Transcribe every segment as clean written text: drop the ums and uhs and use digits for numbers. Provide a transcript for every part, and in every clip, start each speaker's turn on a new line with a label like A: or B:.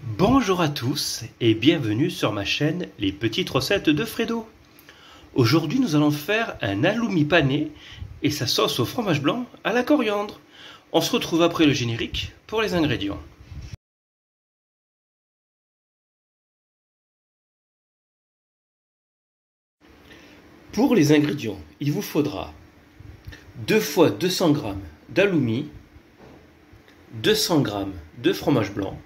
A: Bonjour à tous et bienvenue sur ma chaîne Les Petites Recettes de Fredo. Aujourd'hui nous allons faire un halloumi pané et sa sauce au fromage blanc à la coriandre. On se retrouve après le générique pour les ingrédients. Pour les ingrédients, il vous faudra 2 fois 200 g d'halloumi, 200 g de fromage blanc,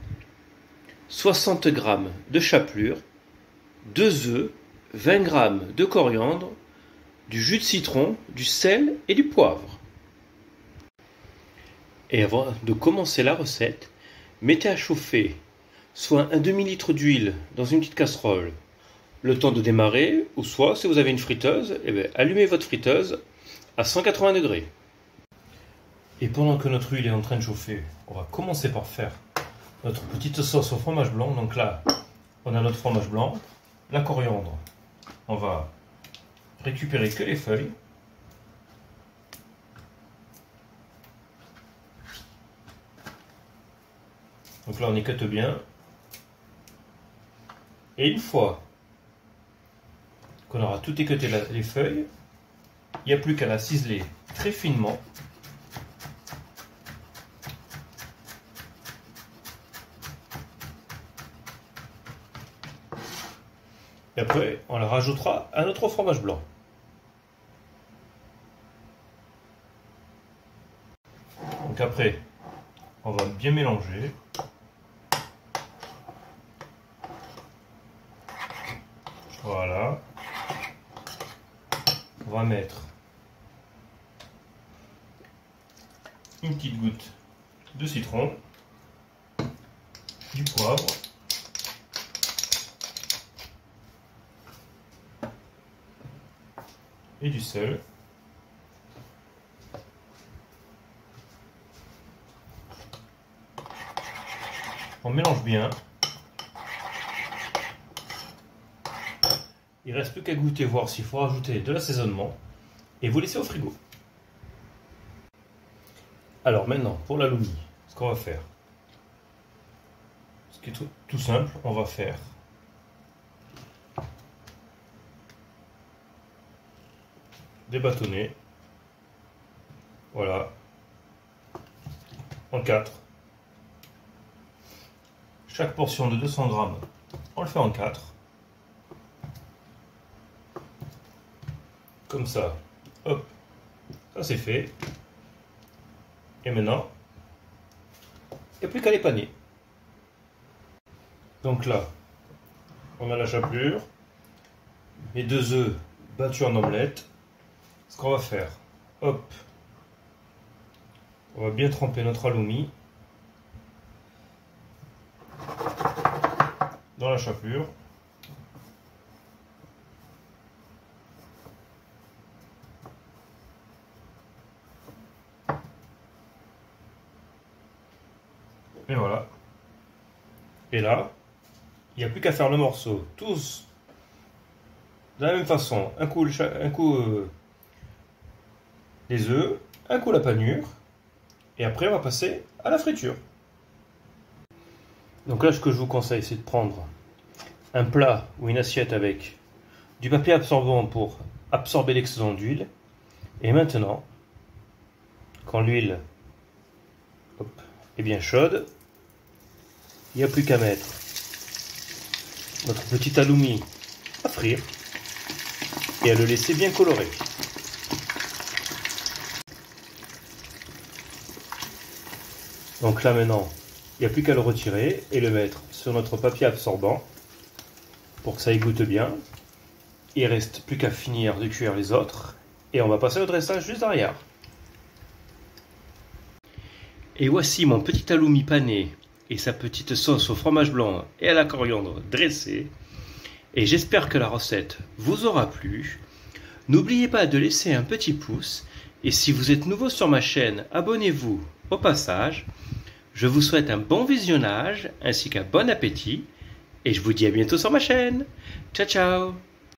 A: 60 g de chapelure, 2 œufs, 20 g de coriandre, du jus de citron, du sel et du poivre. Et avant de commencer la recette, mettez à chauffer soit un demi-litre d'huile dans une petite casserole, le temps de démarrer, ou soit si vous avez une friteuse, allumez votre friteuse à 180 degrés. Et pendant que notre huile est en train de chauffer, on va commencer par faire notre petite sauce au fromage blanc. Donc là, on a notre fromage blanc, la coriandre. On va récupérer que les feuilles. Donc là, on écoute bien. Et une fois qu'on aura tout écouté les feuilles, il n'y a plus qu'à la ciseler très finement. Et après, on la rajoutera à notre fromage blanc. Donc après, on va bien mélanger. Voilà. On va mettre une petite goutte de citron, du poivre, et du sel. On mélange bien. Il ne reste plus qu'à goûter, voir s'il faut rajouter de l'assaisonnement et vous laisser au frigo. Alors maintenant, pour l'halloumi, ce qu'on va faire, ce qui est tout simple, on va faire des bâtonnets, voilà, en 4. Chaque portion de 200 g, on le fait en 4. Comme ça, hop, ça c'est fait. Et maintenant, il n'y a plus qu'à les paner. Donc là, on a la chapelure, mes 2 œufs battus en omelette. Ce qu'on va faire, hop, on va bien tremper notre halloumi dans la chapelure. Et voilà. Et là, il n'y a plus qu'à faire le morceau, tous de la même façon. Un coup les œufs, un coup la panure, et après on va passer à la friture. Donc là, ce que je vous conseille, c'est de prendre un plat ou une assiette avec du papier absorbant pour absorber l'excédent d'huile. Et maintenant, quand l'huile est bien chaude, il n'y a plus qu'à mettre notre petit halloumi à frire et à le laisser bien colorer. Donc là maintenant, il n'y a plus qu'à le retirer et le mettre sur notre papier absorbant pour que ça égoutte bien. Il ne reste plus qu'à finir de cuire les autres et on va passer au dressage juste derrière. Et voici mon petit halloumi pané et sa petite sauce au fromage blanc et à la coriandre dressée. Et j'espère que la recette vous aura plu. N'oubliez pas de laisser un petit pouce et si vous êtes nouveau sur ma chaîne, abonnez-vous au passage. Je vous souhaite un bon visionnage ainsi qu'un bon appétit et je vous dis à bientôt sur ma chaîne. Ciao ciao!